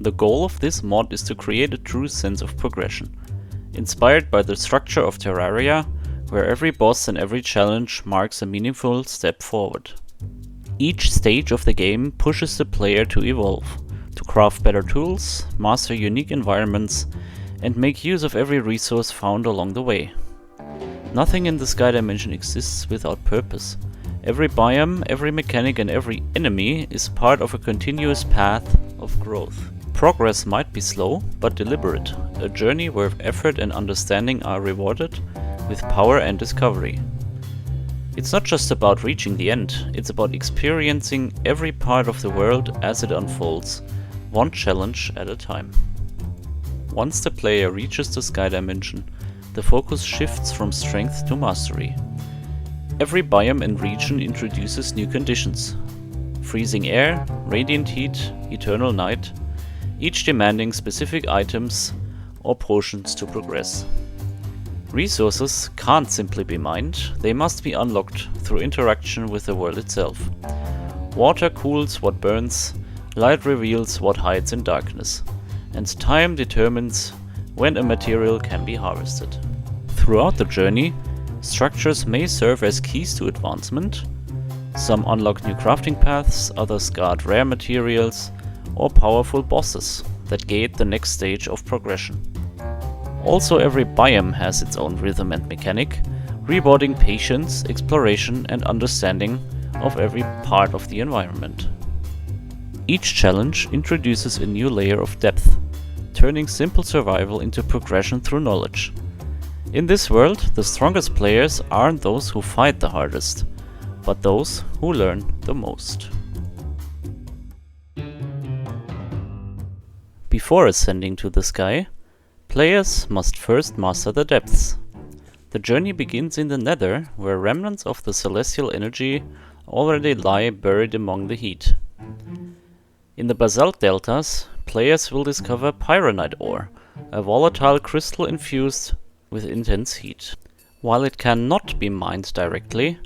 The goal of this mod is to create a true sense of progression, inspired by the structure of Terraria, where every boss and every challenge marks a meaningful step forward. Each stage of the game pushes the player to evolve, to craft better tools, master unique environments, and make use of every resource found along the way. Nothing in the Sky Dimension exists without purpose. Every biome, every mechanic and every enemy is part of a continuous path of growth. Progress might be slow, but deliberate, a journey where effort and understanding are rewarded with power and discovery. It's not just about reaching the end, it's about experiencing every part of the world as it unfolds, one challenge at a time. Once the player reaches the Sky Dimension, the focus shifts from strength to mastery. Every biome and region introduces new conditions: freezing air, radiant heat, eternal night, each demanding specific items or potions to progress. Resources can't simply be mined, they must be unlocked through interaction with the world itself. Water cools what burns, light reveals what hides in darkness, and time determines when a material can be harvested. Throughout the journey, structures may serve as keys to advancement. Some unlock new crafting paths, others guard rare materials, or powerful bosses that gate the next stage of progression. Also, every biome has its own rhythm and mechanic, rewarding patience, exploration, and understanding of every part of the environment. Each challenge introduces a new layer of depth, turning simple survival into progression through knowledge. In this world, the strongest players aren't those who fight the hardest, but those who learn the most. Before ascending to the sky, players must first master the depths. The journey begins in the Nether, where remnants of the celestial energy already lie buried among the heat. In the basalt deltas, players will discover pyronite ore, a volatile crystal infused with intense heat. While it cannot be mined directly,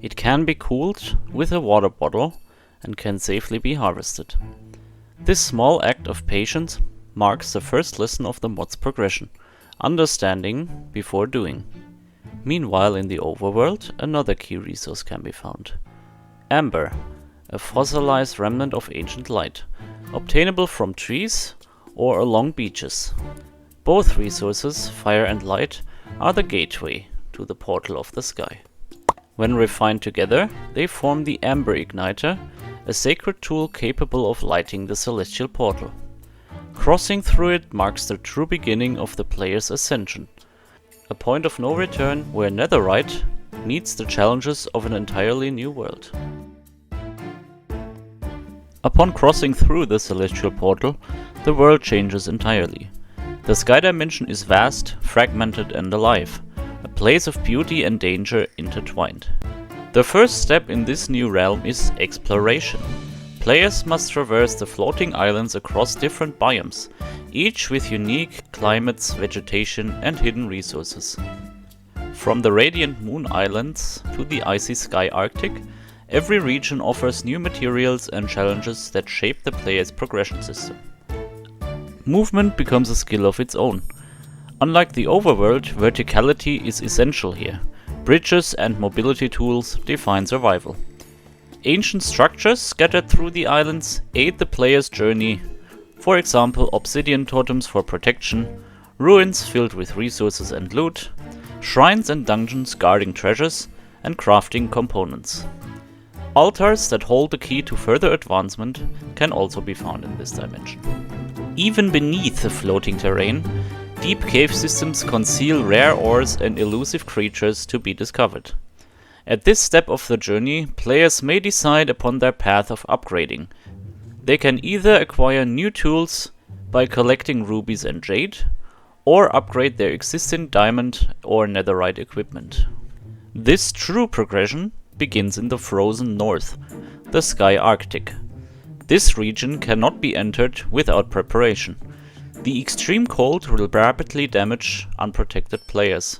it can be cooled with a water bottle and can safely be harvested. This small act of patience marks the first lesson of the mod's progression: understanding before doing. Meanwhile, in the overworld, another key resource can be found: amber, a fossilized remnant of ancient light, obtainable from trees or along beaches. Both resources, fire and light, are the gateway to the portal of the sky. When refined together, they form the Amber Igniter, a sacred tool capable of lighting the celestial portal. Crossing through it marks the true beginning of the player's ascension, a point of no return where netherite meets the challenges of an entirely new world. Upon crossing through the celestial portal, the world changes entirely. The Sky Dimension is vast, fragmented and alive, a place of beauty and danger intertwined. The first step in this new realm is exploration. Players must traverse the floating islands across different biomes, each with unique climates, vegetation and hidden resources. From the Radiant Moon Islands to the Icy Sky Arctic, every region offers new materials and challenges that shape the player's progression system. Movement becomes a skill of its own. Unlike the overworld, verticality is essential here. Bridges and mobility tools define survival. Ancient structures scattered through the islands aid the player's journey. For example, obsidian totems for protection, ruins filled with resources and loot, shrines and dungeons guarding treasures and crafting components. Altars that hold the key to further advancement can also be found in this dimension. Even beneath the floating terrain, deep cave systems conceal rare ores and elusive creatures to be discovered. At this step of the journey, players may decide upon their path of upgrading. They can either acquire new tools by collecting rubies and jade, or upgrade their existing diamond or netherite equipment. This true progression begins in the frozen north, the Sky Arctic. This region cannot be entered without preparation. The extreme cold will rapidly damage unprotected players.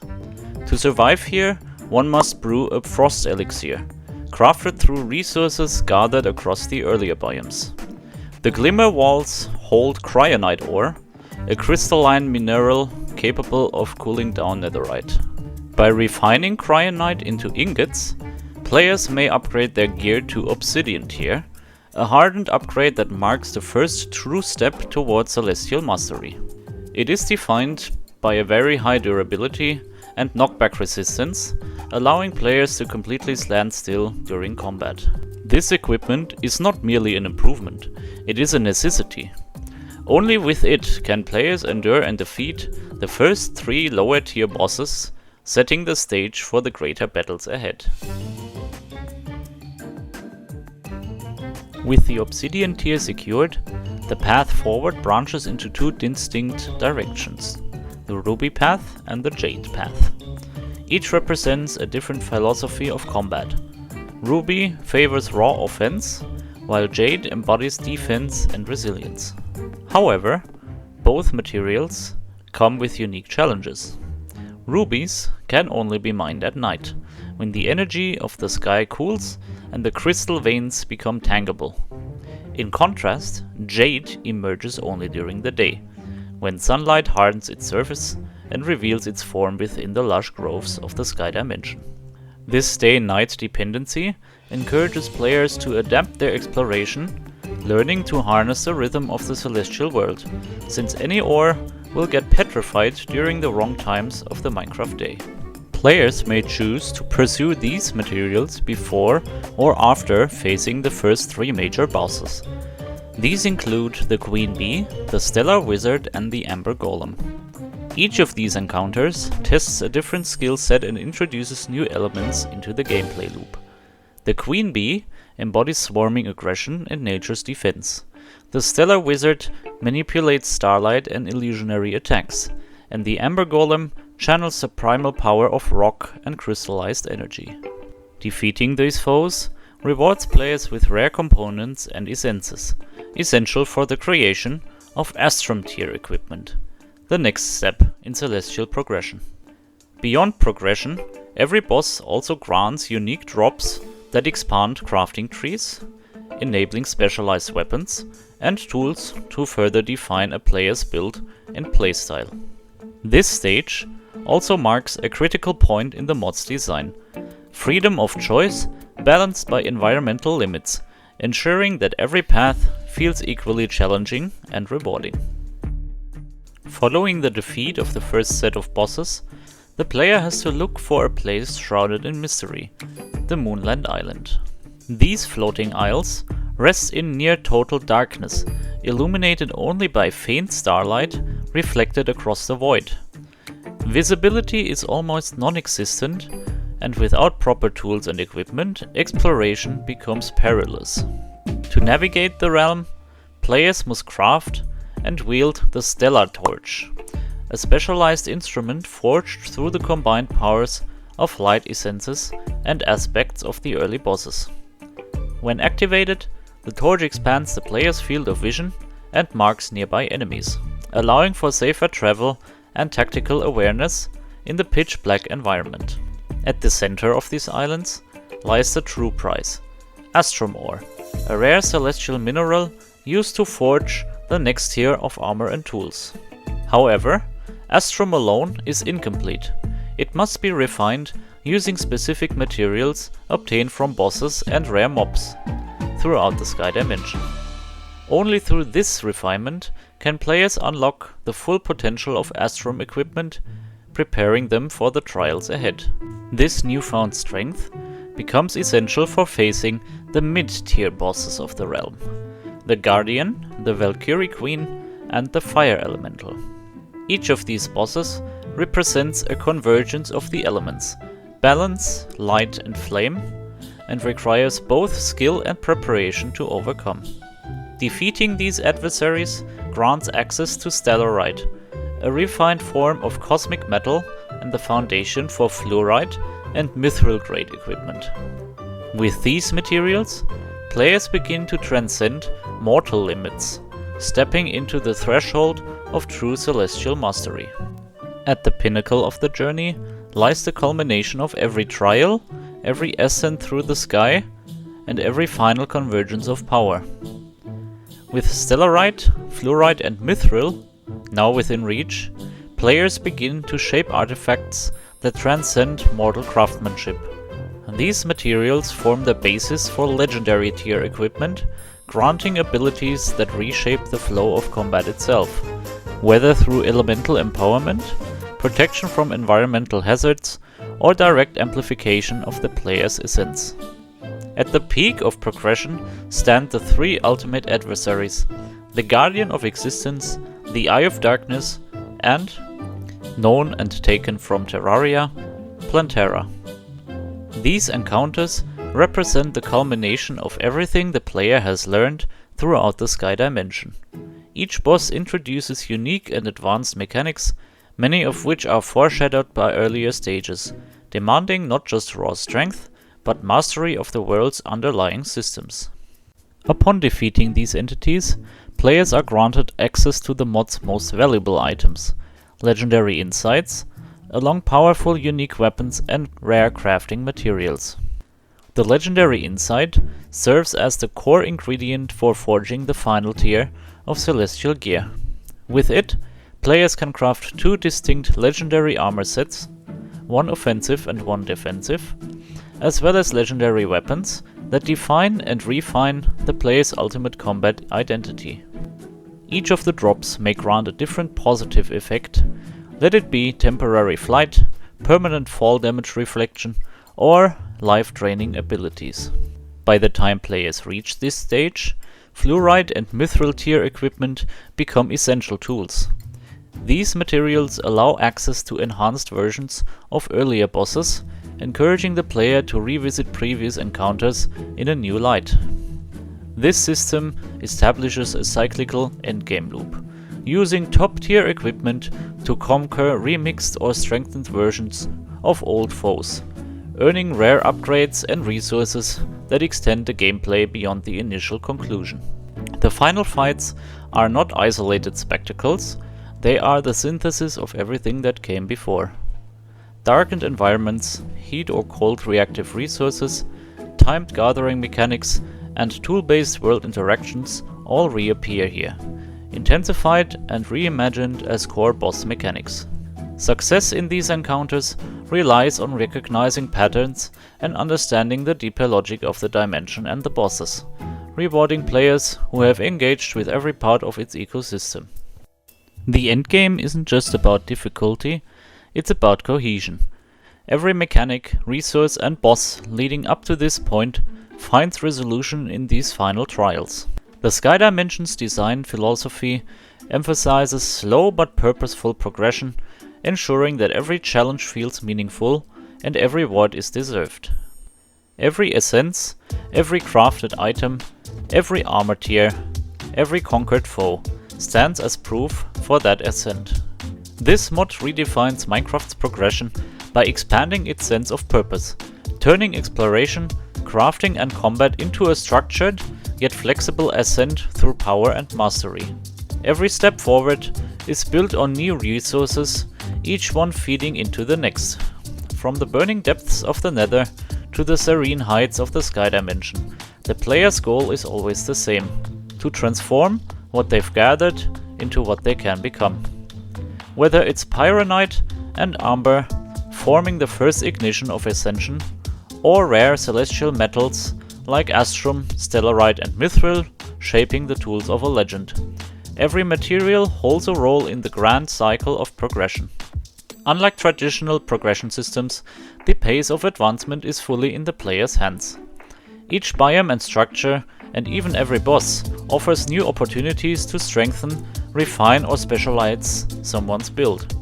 To survive here, one must brew a frost elixir, crafted through resources gathered across the earlier biomes. The glimmer walls hold cryonite ore, a crystalline mineral capable of cooling down netherite. By refining cryonite into ingots, players may upgrade their gear to obsidian tier, a hardened upgrade that marks the first true step towards celestial mastery. It is defined by a very high durability and knockback resistance, allowing players to completely stand still during combat. This equipment is not merely an improvement, it is a necessity. Only with it can players endure and defeat the first 3 lower tier bosses, setting the stage for the greater battles ahead. With the obsidian tier secured, the path forward branches into 2 distinct directions, the ruby path and the jade path. Each represents a different philosophy of combat. Ruby favors raw offense, while jade embodies defense and resilience. However, both materials come with unique challenges. Rubies can only be mined at night, when the energy of the sky cools and the crystal veins become tangible. In contrast, jade emerges only during the day, when sunlight hardens its surface and reveals its form within the lush groves of the sky dimension. This day-night dependency encourages players to adapt their exploration, learning to harness the rhythm of the celestial world, since any ore will get petrified during the wrong times of the Minecraft day. Players may choose to pursue these materials before or after facing the first 3 major bosses. These include the Queen Bee, the Stellar Wizard and the Amber Golem. Each of these encounters tests a different skill set and introduces new elements into the gameplay loop. The Queen Bee embodies swarming aggression and nature's defense. The Stellar Wizard manipulates starlight and illusionary attacks, and the Amber Golem channels the primal power of rock and crystallized energy. Defeating these foes rewards players with rare components and essences, essential for the creation of Astrum tier equipment, the next step in celestial progression. Beyond progression, every boss also grants unique drops that expand crafting trees, enabling specialized weapons and tools to further define a player's build and playstyle. This stage also marks a critical point in the mod's design, freedom of choice balanced by environmental limits, ensuring that every path feels equally challenging and rewarding. Following the defeat of the first set of bosses, the player has to look for a place shrouded in mystery, the Moonland Island. These floating isles rest in near total darkness, illuminated only by faint starlight reflected across the void. Visibility is almost non-existent, and without proper tools and equipment, exploration becomes perilous. To navigate the realm, players must craft and wield the Stellar Torch, a specialized instrument forged through the combined powers of light essences and aspects of the early bosses. When activated, the torch expands the player's field of vision and marks nearby enemies, allowing for safer travel and tactical awareness in the pitch-black environment. At the center of these islands lies the true prize, Astrum ore, a rare celestial mineral used to forge the next tier of armor and tools. However, Astrum alone is incomplete. It must be refined using specific materials obtained from bosses and rare mobs throughout the sky dimension. Only through this refinement can players unlock the full potential of Astrum equipment, preparing them for the trials ahead. This newfound strength becomes essential for facing the mid-tier bosses of the realm, the Guardian, the Valkyrie Queen, and the Fire Elemental. Each of these bosses represents a convergence of the elements, balance, light and flame, and requires both skill and preparation to overcome. Defeating these adversaries grants access to Stellarite, a refined form of cosmic metal and the foundation for fluorite and mithril grade equipment. With these materials, players begin to transcend mortal limits, stepping into the threshold of true celestial mastery. At the pinnacle of the journey lies the culmination of every trial, every ascent through the sky, and every final convergence of power. With Stellarite, Fluorite and Mithril now within reach, players begin to shape artifacts that transcend mortal craftsmanship. These materials form the basis for legendary tier equipment, granting abilities that reshape the flow of combat itself, whether through elemental empowerment, protection from environmental hazards, or direct amplification of the player's essence. At the peak of progression stand the three ultimate adversaries, the Guardian of Existence, the Eye of Darkness, and, known and taken from Terraria, Plantera. These encounters represent the culmination of everything the player has learned throughout the Sky Dimension. Each boss introduces unique and advanced mechanics, many of which are foreshadowed by earlier stages, demanding not just raw strength, but mastery of the world's underlying systems. Upon defeating these entities, players are granted access to the mod's most valuable items, legendary insights, along powerful unique weapons and rare crafting materials. The legendary insight serves as the core ingredient for forging the final tier of celestial gear. With it, players can craft two distinct legendary armor sets, one offensive and one defensive, as well as legendary weapons that define and refine the player's ultimate combat identity. Each of the drops may grant a different positive effect, let it be temporary flight, permanent fall damage reflection, or life-draining abilities. By the time players reach this stage, Fluorite and Mithril tier equipment become essential tools. These materials allow access to enhanced versions of earlier bosses, encouraging the player to revisit previous encounters in a new light. This system establishes a cyclical endgame loop, using top-tier equipment to conquer remixed or strengthened versions of old foes, earning rare upgrades and resources that extend the gameplay beyond the initial conclusion. The final fights are not isolated spectacles, they are the synthesis of everything that came before. Darkened environments, heat or cold reactive resources, timed gathering mechanics, and tool-based world interactions all reappear here, intensified and reimagined as core boss mechanics. Success in these encounters relies on recognizing patterns and understanding the deeper logic of the dimension and the bosses, rewarding players who have engaged with every part of its ecosystem. The endgame isn't just about difficulty, it's about cohesion. Every mechanic, resource and boss leading up to this point finds resolution in these final trials. The Sky Dimension's design philosophy emphasizes slow but purposeful progression, ensuring that every challenge feels meaningful and every reward is deserved. Every essence, every crafted item, every armor tier, every conquered foe stands as proof for that ascent. This mod redefines Minecraft's progression by expanding its sense of purpose, turning exploration, crafting and combat into a structured yet flexible ascent through power and mastery. Every step forward is built on new resources, each one feeding into the next. From the burning depths of the Nether to the serene heights of the Sky Dimension, the player's goal is always the same: to transform what they've gathered into what they can become. Whether it's Pyronite and Amber forming the first ignition of Ascension, or rare celestial metals like Astrum, Stellarite and Mithril shaping the tools of a legend, every material holds a role in the grand cycle of progression. Unlike traditional progression systems, the pace of advancement is fully in the player's hands. Each biome and structure, and even every boss, offers new opportunities to strengthen, refine or specialize someone's build.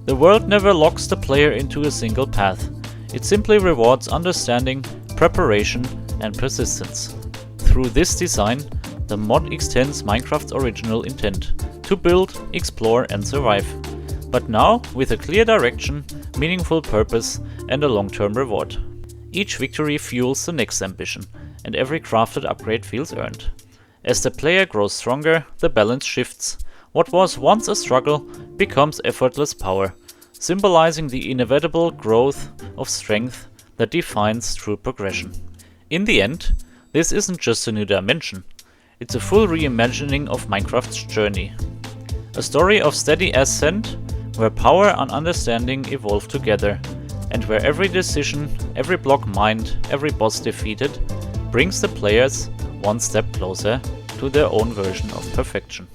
The world never locks the player into a single path, it simply rewards understanding, preparation and persistence. Through this design, the mod extends Minecraft's original intent: to build, explore and survive. But now with a clear direction, meaningful purpose and a long-term reward. Each victory fuels the next ambition, and every crafted upgrade feels earned. As the player grows stronger, the balance shifts. What was once a struggle becomes effortless power, symbolizing the inevitable growth of strength that defines true progression. In the end, this isn't just a new dimension, It's a full reimagining of Minecraft's journey. A story of steady ascent, where power and understanding evolve together, and where every decision, every block mined, every boss defeated, brings the players one step closer to their own version of perfection.